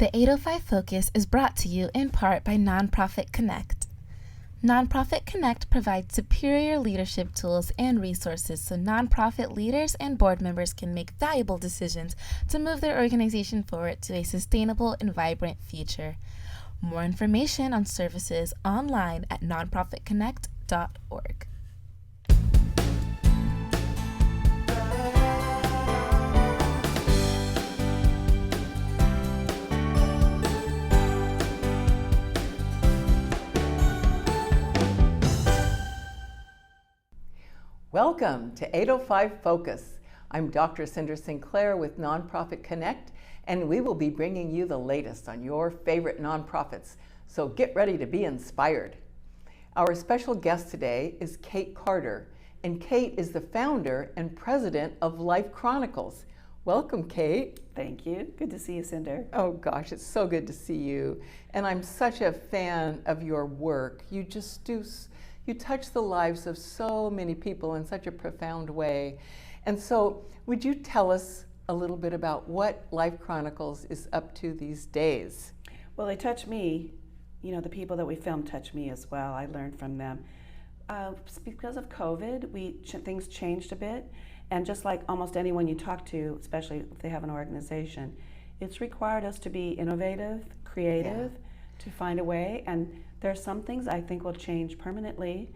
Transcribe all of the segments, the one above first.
The 805 Focus is brought to you in part by Nonprofit Connect. Nonprofit Connect provides superior leadership tools and resources so nonprofit leaders and board members can make valuable decisions to move their organization forward to a sustainable and vibrant future. More information on services online at nonprofitconnect.org. Welcome to 805 Focus. I'm Dr. Cinder Sinclair with Nonprofit Connect, and we will be bringing you the latest on your favorite nonprofits, so get ready to be inspired. Our special guest today is Kate Carter, and Kate is the founder and president of LifeChronicles. Welcome, Kate. Thank you. Good to see you, Cinder. Oh gosh, it's so good to see you. And I'm such a fan of your work. You touch the lives of so many people in such a profound way. And so would you tell us a little bit about what LifeChronicles is up to these days? Well, they touch me. You know, the people that we film touch me as well. I learned from them. Because of COVID, things changed a bit. And just like almost anyone you talk to, especially if they have an organization, it's required us to be innovative, creative, to find a way. And there are some things I think will change permanently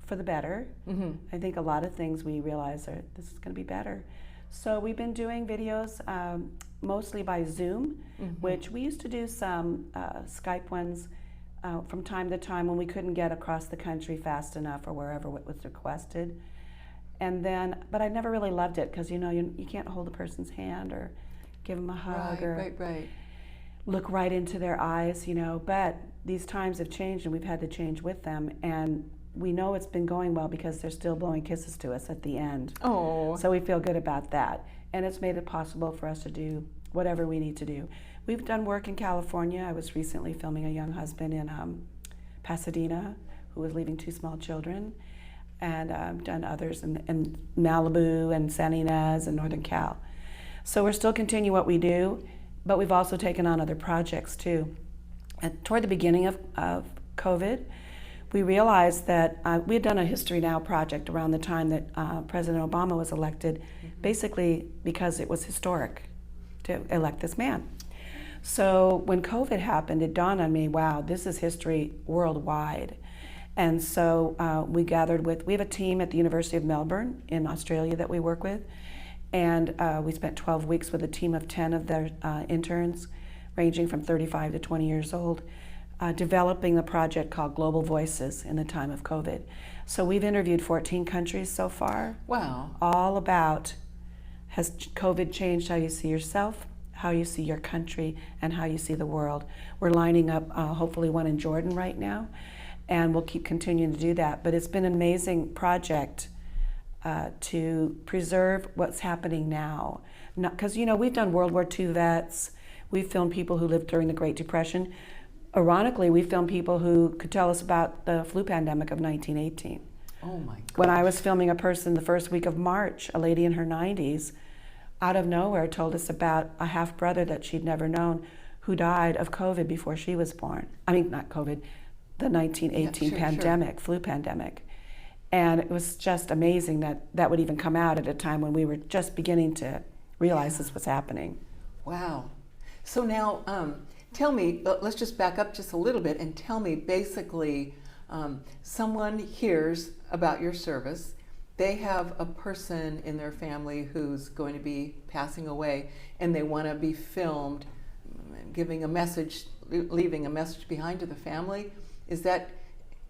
for the better. Mm-hmm. I think a lot of things we realize this is going to be better. So we've been doing videos mostly by Zoom, which we used to do some Skype ones from time to time when we couldn't get across the country fast enough or wherever it was requested. And then, but I never really loved it because you can't hold a person's hand or give them a hug or look right into their eyes, but these times have changed and we've had to change with them, and we know it's been going well because they're still blowing kisses to us at the end. Oh. So we feel good about that, and it's made it possible for us to do whatever we need to do. We've done work in California. I was recently filming a young husband in Pasadena who was leaving 2 small children, and done others in Malibu and San Ynez and Northern Cal. So we're still continuing what we do, but we've also taken on other projects too. And toward the beginning of COVID, we realized that we had done a History Now project around the time that President Obama was elected, basically because it was historic to elect this man. So when COVID happened, it dawned on me, wow, this is history worldwide. And so we have a team at the University of Melbourne in Australia that we work with, and we spent 12 weeks with a team of 10 of their interns, ranging from 35 to 20 years old, developing the project called Global Voices in the time of COVID. So we've interviewed 14 countries so far. Wow. All about, has COVID changed how you see yourself, how you see your country, and how you see the world. We're lining up hopefully one in Jordan right now, and we'll keep continuing to do that. But it's been an amazing project to preserve what's happening now. Because, we've done World War II vets, we've filmed people who lived during the Great Depression. Ironically, we filmed people who could tell us about the flu pandemic of 1918. Oh my God. When I was filming a person the first week of March, a lady in her 90s, out of nowhere told us about a half-brother that she'd never known who died of COVID before she was born. I mean, not COVID, the 1918 pandemic, flu pandemic. And it was just amazing that that would even come out at a time when we were just beginning to realize this was happening. Wow. So now, tell me, let's just back up just a little bit and tell me basically, someone hears about your service, they have a person in their family who's going to be passing away, and they want to be filmed giving a message, leaving a message behind to the family. Is that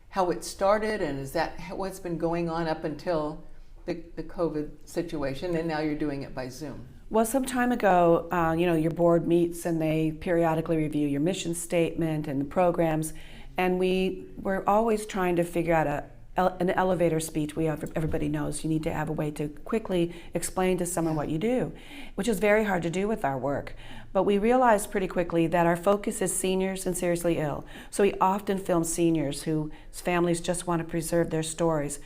how it started, and is that what's been going on up until the COVID situation, and now you're doing it by Zoom? Well, some time ago, your board meets and they periodically review your mission statement and the programs, and we were always trying to figure out an elevator speech. Everybody knows you need to have a way to quickly explain to someone what you do, which is very hard to do with our work. But we realized pretty quickly that our focus is seniors and seriously ill. So we often film seniors whose families just want to preserve their stories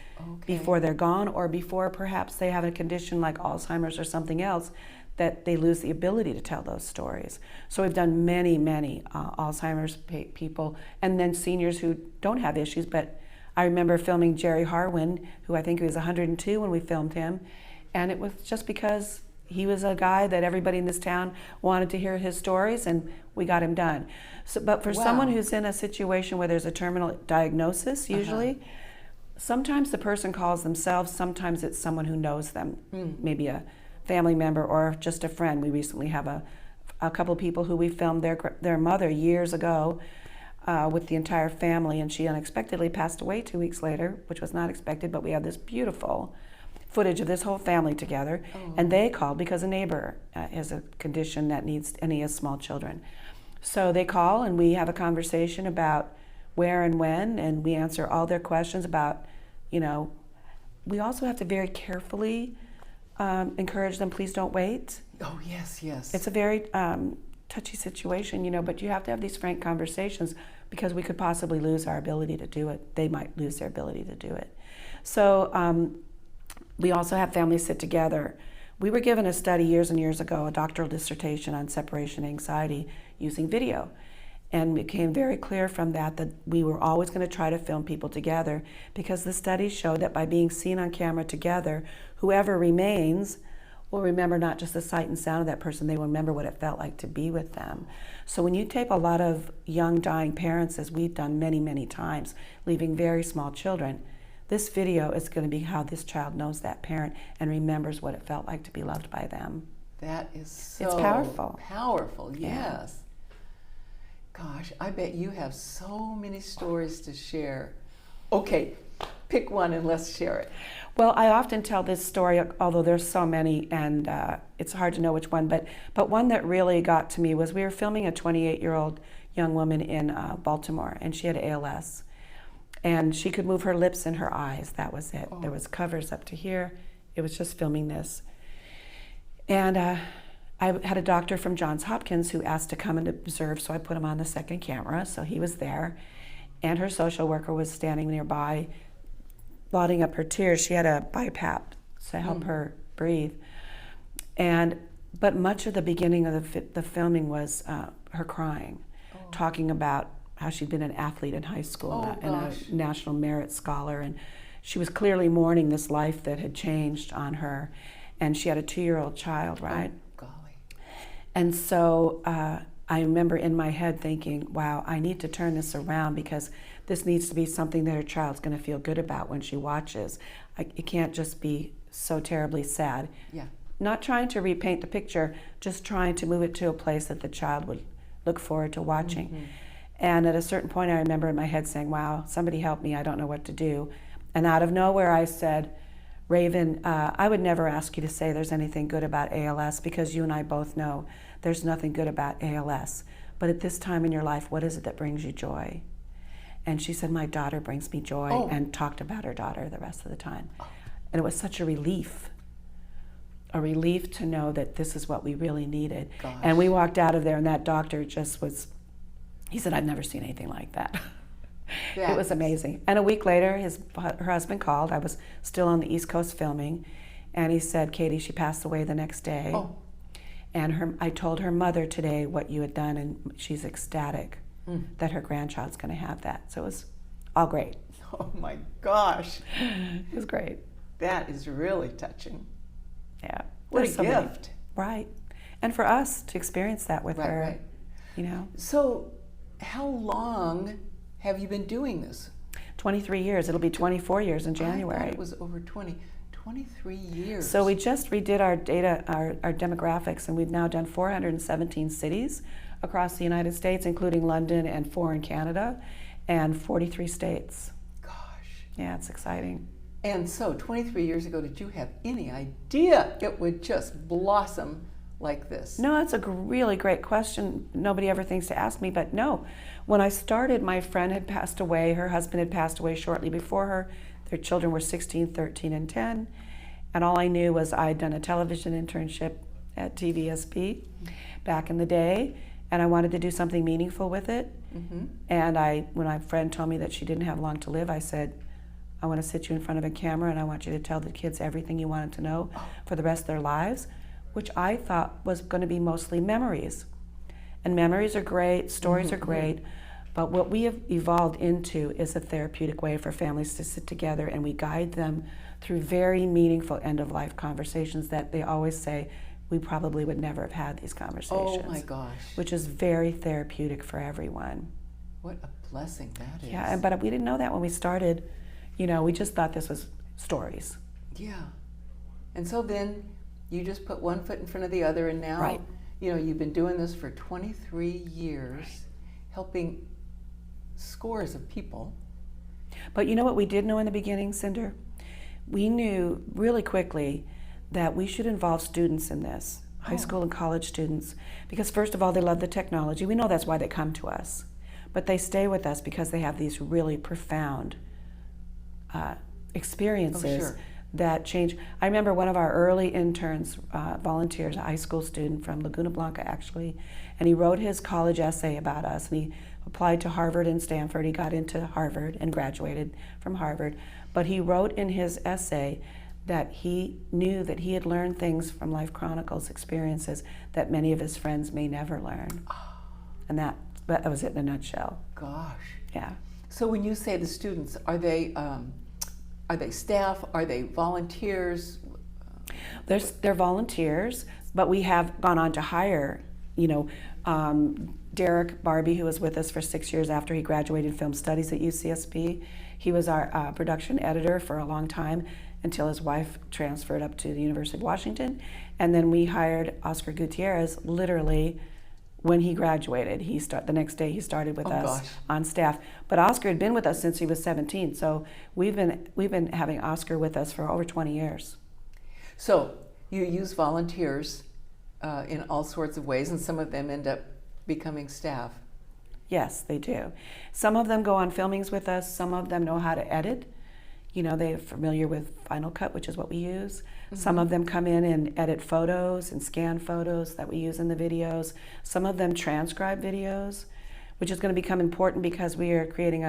before they're gone, or before perhaps they have a condition like Alzheimer's or something else that they lose the ability to tell those stories. So we've done many Alzheimer's people, and then seniors who don't have issues. But I remember filming Jerry Harwin, who I think he was 102 when we filmed him, and it was just because he was a guy that everybody in this town wanted to hear his stories, and we got him done. So, but for someone who's in a situation where there's a terminal diagnosis, usually, sometimes the person calls themselves, sometimes it's someone who knows them, maybe a family member or just a friend. We recently have a couple of people who we filmed their mother years ago with the entire family, and she unexpectedly passed away 2 weeks later, which was not expected, but we have this beautiful footage of this whole family together. And they called because a neighbor has a condition that needs, and he has small children. So they call and we have a conversation about where and when, and we answer all their questions about, we also have to very carefully encourage them, please don't wait. Oh, yes, yes. It's a very touchy situation, but you have to have these frank conversations because we could possibly lose our ability to do it. They might lose their ability to do it. So we also have families sit together. We were given a study years and years ago, a doctoral dissertation on separation anxiety using video. And it became very clear from that we were always going to try to film people together because the studies showed that by being seen on camera together, whoever remains will remember not just the sight and sound of that person, they will remember what it felt like to be with them. So when you tape a lot of young dying parents, as we've done many times, leaving very small children, this video is going to be how this child knows that parent and remembers what it felt like to be loved by them. That is so it's powerful. Powerful, yes. Yeah. Gosh, I bet you have so many stories to share. Okay, pick one and let's share it. Well, I often tell this story, although there's so many, and it's hard to know which one, but one that really got to me was we were filming a 28-year-old young woman in Baltimore, and she had ALS. And she could move her lips and her eyes, that was it. There was covers up to here. It was just filming this. And I had a doctor from Johns Hopkins who asked to come and observe, so I put him on the second camera, so he was there. And her social worker was standing nearby, blotting up her tears. She had a BiPAP to help her breathe. But much of the beginning of the filming was her crying, talking about how she'd been an athlete in high school and a national merit scholar, and she was clearly mourning this life that had changed on her, and she had a 2-year-old child, right? Oh, golly. And so I remember in my head thinking, wow, I need to turn this around because this needs to be something that her child's going to feel good about when she watches. It can't just be so terribly sad. Yeah. Not trying to repaint the picture, just trying to move it to a place that the child would look forward to watching. Mm-hmm. And at a certain point, I remember in my head saying, wow, somebody help me, I don't know what to do. And out of nowhere, I said, Raven, I would never ask you to say there's anything good about ALS because you and I both know there's nothing good about ALS. But at this time in your life, what is it that brings you joy? And she said, my daughter brings me joy, and talked about her daughter the rest of the time. And it was such a relief to know that this is what we really needed. Gosh. And we walked out of there, and that doctor just was, he said, I've never seen anything like that. It was amazing. And a week later, her husband called. I was still on the East Coast filming, and he said, Katie, she passed away the next day. And I told her mother today what you had done, and she's ecstatic that her grandchild's going to have that. So it was all great. Oh my gosh. It was great. That is really touching. Yeah. What a gift. Right. And for us to experience that with her, right. You know. So how long have you been doing this? 23 years. It'll be 24 years in January. I thought it was over 23 years. So we just redid our data, our demographics, and we've now done 417 cities across the United States, including London and 4 in Canada, and 43 states. Gosh. Yeah, it's exciting. And so 23 years ago, did you have any idea it would just blossom like this? No, that's a really great question. Nobody ever thinks to ask me, but no. When I started, my friend had passed away. Her husband had passed away shortly before her. Their children were 16, 13, and 10. And all I knew was I'd done a television internship at TVSP back in the day, and I wanted to do something meaningful with it. Mm-hmm. And when my friend told me that she didn't have long to live, I said, I want to sit you in front of a camera and I want you to tell the kids everything you want them to know for the rest of their lives. which I thought was going to be mostly memories. And memories are great, stories are great, but what we have evolved into is a therapeutic way for families to sit together, and we guide them through very meaningful end-of-life conversations that they always say, we probably would never have had these conversations. Oh my gosh. Which is very therapeutic for everyone. What a blessing that is. Yeah, but we didn't know that when we started. We just thought this was stories. Yeah. And so then you just put one foot in front of the other, and now, Right. You've been doing this for 23 years, helping scores of people. But you know what we did know in the beginning, Cinder? We knew really quickly that we should involve students in this, high school and college students, because first of all, they love the technology. We know that's why they come to us. But they stay with us because they have these really profound experiences sure. that change. I remember one of our early interns, volunteers, a high school student from Laguna Blanca actually, and he wrote his college essay about us, and he applied to Harvard and Stanford. He got into Harvard and graduated from Harvard. But he wrote in his essay that he knew that he had learned things from LifeChronicles experiences that many of his friends may never learn. And that was it in a nutshell. Gosh. Yeah. So when you say the students, are they staff? Are they volunteers? They're volunteers, but we have gone on to hire, Derek Barbie, who was with us for 6 years after he graduated film studies at UCSB. He was our production editor for a long time until his wife transferred up to the University of Washington. And then we hired Oscar Gutierrez literally when he graduated. The next day he started with us on staff. But Oscar had been with us since he was 17, so we've been having Oscar with us for over 20 years. So you use volunteers in all sorts of ways, and some of them end up becoming staff. Yes, they do. Some of them go on filmings with us. Some of them know how to edit. They're familiar with Final Cut, which is what we use. Mm-hmm. Some of them come in and edit photos and scan photos that we use in the videos. Some of them transcribe videos, which is going to become important because we are creating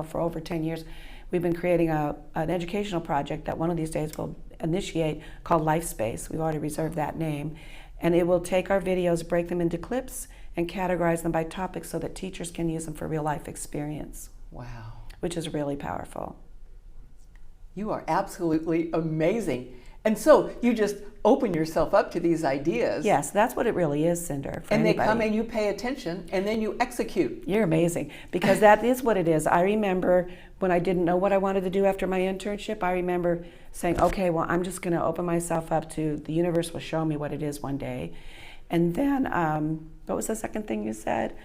for over 10 years, we've been creating an educational project that one of these days we'll initiate called LifeSpace. We've already reserved that name. And it will take our videos, break them into clips, and categorize them by topics so that teachers can use them for real life experience. Wow. Which is really powerful. You are absolutely amazing. And so you just open yourself up to these ideas. Yes, that's what it really is, Cinder. And they come and you pay attention and then you execute. You're amazing, because that is what it is. I remember when I didn't know what I wanted to do after my internship, I remember saying, okay, well, I'm just going to open myself up to the universe will show me what it is one day. And then, what was the second thing you said?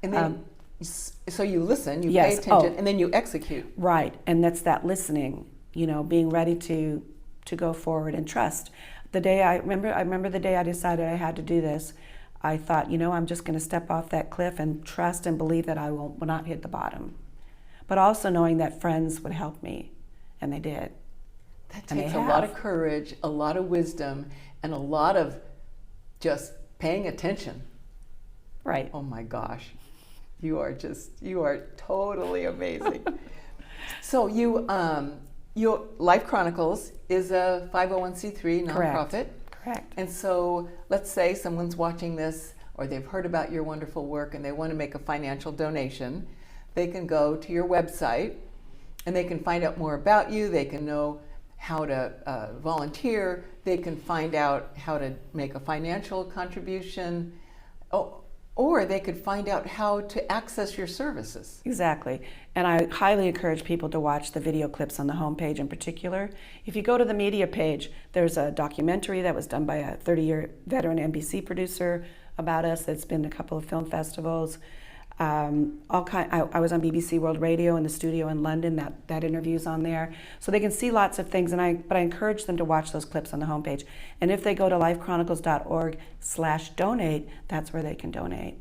And then, so you listen, you yes, pay attention, and then you execute. Right, and that's that listening, being ready to go forward and trust. I remember the day I decided I had to do this, I thought, I'm just going to step off that cliff and trust and believe that I will not hit the bottom. But also knowing that friends would help me, and they did. That takes a lot of courage, a lot of wisdom, and a lot of just paying attention. Right. Oh my gosh. You are totally amazing. So your Life Chronicles is a 501c3 nonprofit. Correct. And so let's say someone's watching this or they've heard about your wonderful work and they want to make a financial donation. They can go to your website and they can find out more about you. They can know how to volunteer. They can find out how to make a financial contribution. Or they could find out how to access your services. Exactly. And I highly encourage people to watch the video clips on the homepage in particular. If you go to the media page, there's a documentary that was done by a 30-year veteran NBC producer about us that's been to a couple of film festivals. I was on BBC World Radio in the studio in London. That interview's on there. So they can see lots of things, but I encourage them to watch those clips on the homepage. And if they go to lifechronicles.org/donate, that's where they can donate.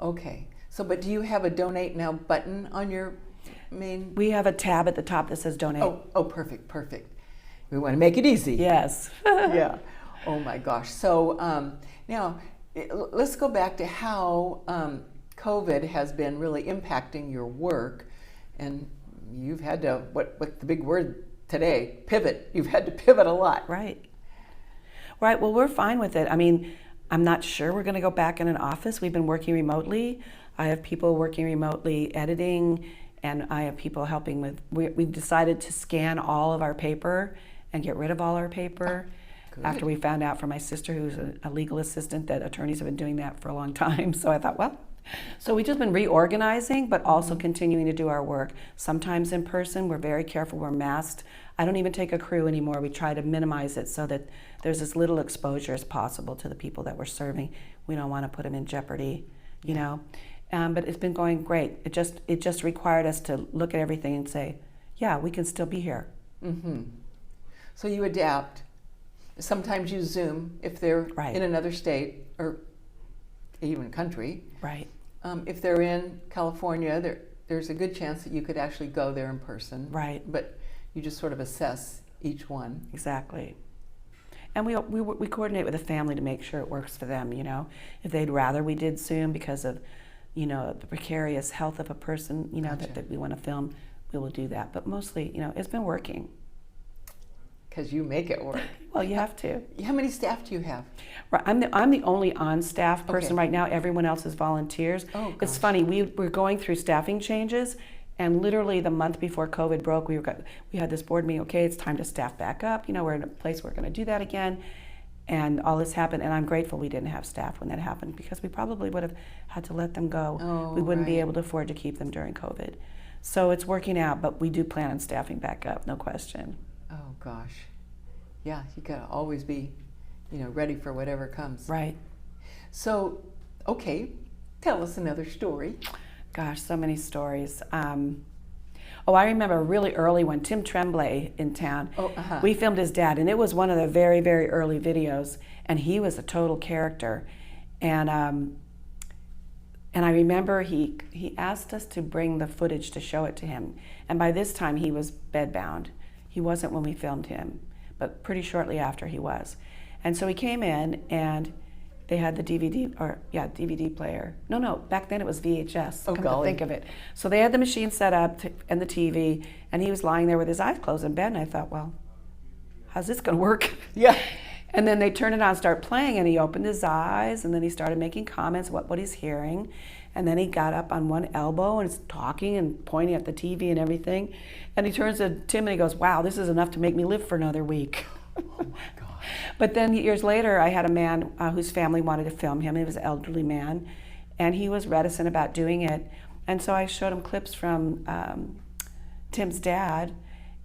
Okay. So, but do you have a donate now button on your main? We have a tab at the top that says donate. Oh, perfect. We want to make it easy. Yes. Yeah. Oh my gosh. So now let's go back to how COVID has been really impacting your work, and you've had to, what's the big word today? Pivot. You've had to pivot a lot. Right. Right, well, we're fine with it. I mean, I'm not sure we're going to go back in an office. We've been working remotely. I have people working remotely editing, and I have people helping with, we've decided to scan all of our paper and get rid of all our paper. Good. After we found out from my sister, who's a legal assistant, that attorneys have been doing that for a long time. So I thought, well, so we've just been reorganizing, but also continuing to do our work. Sometimes in person, we're very careful, we're masked. I don't even take a crew anymore. We try to minimize it so that there's as little exposure as possible to the people that we're serving. We don't want to put them in jeopardy, you know. But it's been going great. It just required us to look at everything and say, yeah, we can still be here. Mm-hmm. So you adapt. Sometimes you Zoom if they're Right. in another state or even country. Right. If they're in California, there's a good chance that you could actually go there in person. Right. But you just sort of assess each one. Exactly. And we coordinate with the family to make sure it works for them, you know. If they'd rather we did Zoom because of, you know, the precarious health of a person, you know, Gotcha. that we want to film, we will do that. But mostly, you know, it's been working. Because you make it work. Well, you have to. How many staff do you have? Right, I'm the only on-staff person Okay. right now. Everyone else is volunteers. Oh, It's gosh. funny, we're going through staffing changes, and literally the month before COVID broke, we had this board meeting. Okay, it's time to staff back up. You know, we're in a place where we're going to do that again, and all this happened. And I'm grateful we didn't have staff when that happened, because we probably would have had to let them go. Oh, We wouldn't be right. able to afford to keep them during COVID. So it's working out, but we do plan on staffing back up, no question. Oh gosh. Yeah, you gotta always be, you know, ready for whatever comes. Right. So, okay, tell us another story. Gosh, so many stories. I remember really early when Tim Tremblay in town, Oh, uh-huh. we filmed his dad, and it was one of the very, very early videos, and he was a total character. And I remember he asked us to bring the footage to show it to him. And by this time he was bedbound. He wasn't when we filmed him, but pretty shortly after he was. And so he came in, and they had the DVD player. No, back then it was VHS, Oh, come to golly. think of it. So they had the machine set up and the TV, and he was lying there with his eyes closed in bed, and I thought, well, how's this gonna work? Yeah. And then they turned it on, start playing, and he opened his eyes, and then he started making comments what he's hearing. And then he got up on one elbow and is talking and pointing at the TV and everything. And he turns to Tim and he goes, wow, this is enough to make me live for another week. Oh my gosh. But then years later, I had a man whose family wanted to film him. He was an elderly man, and he was reticent about doing it. And so I showed him clips from Tim's dad,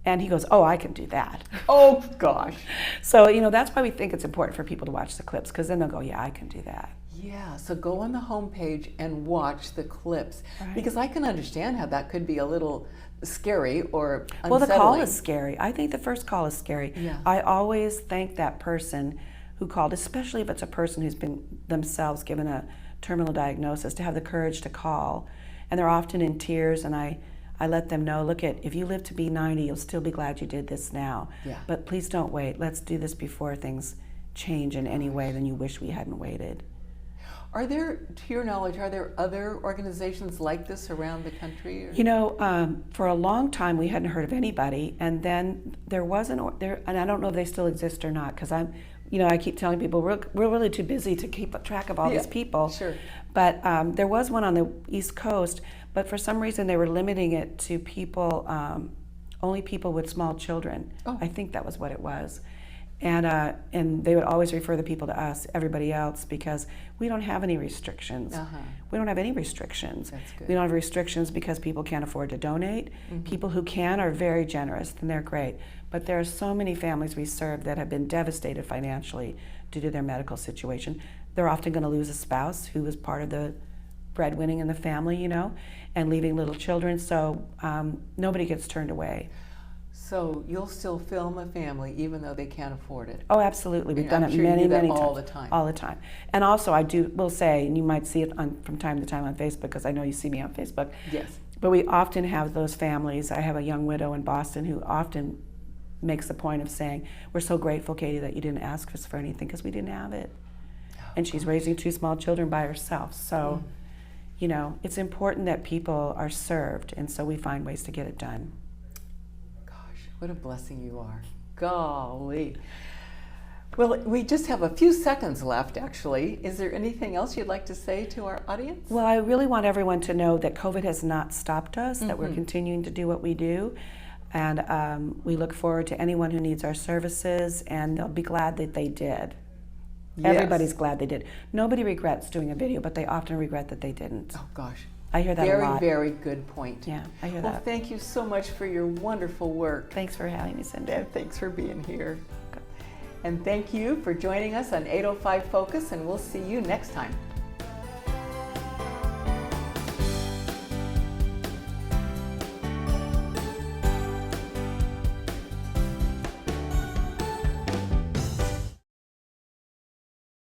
and he goes, oh, I can do that. Oh gosh. So, you know, that's why we think it's important for people to watch the clips, because then they'll go, yeah, I can do that. Yeah, so go on the homepage and watch the clips. Right. Because I can understand how that could be a little scary or unsettling. Well, the call is scary. I think the first call is scary. Yeah. I always thank that person who called, especially if it's a person who's been themselves given a terminal diagnosis, to have the courage to call. And they're often in tears, and I let them know, look, if you live to be 90, you'll still be glad you did this now. Yeah. But please don't wait. Let's do this before things change in any way than you wish we hadn't waited. Are there, to your knowledge, are there other organizations like this around the country? Or? You know, for a long time we hadn't heard of anybody, and then there was and I don't know if they still exist or not, because I keep telling people we're really too busy to keep track of all these people. Sure. But there was one on the East Coast, but for some reason they were limiting it to people, only people with small children. Oh. I think that was what it was. And they would always refer the people to us, everybody else, because we don't have any restrictions. Uh-huh. We don't have any restrictions. That's good. We don't have restrictions because people can't afford to donate. Mm-hmm. People who can are very generous, and they're great. But there are so many families we serve that have been devastated financially due to their medical situation. They're often going to lose a spouse who was part of the breadwinning in the family, you know, and leaving little children. So nobody gets turned away. So you'll still film a family even though they can't afford it? Oh, absolutely. We've And done I'm it sure you many, do that many all times. the time. All the time. And also, will say, and you might see it from time to time on Facebook, because I know you see me on Facebook. Yes. But we often have those families. I have a young widow in Boston who often makes the point of saying, we're so grateful, Katie, that you didn't ask us for anything, because we didn't have it. And she's raising 2 small children by herself. So, you know, it's important that people are served, and so we find ways to get it done. Gosh, what a blessing you are. Golly. Well, we just have a few seconds left, actually. Is there anything else you'd like to say to our audience? Well, I really want everyone to know that COVID has not stopped us, that we're continuing to do what we do. And we look forward to anyone who needs our services, and they'll be glad that they did. Yes. Everybody's glad they did. Nobody regrets doing a video, but they often regret that they didn't. Oh, gosh. I hear that a lot. Very good point. Yeah, I hear Well, that. thank you so much for your wonderful work. Thanks for having me, Cindy. And thanks for being here. And thank you for joining us on 805 Focus, and we'll see you next time.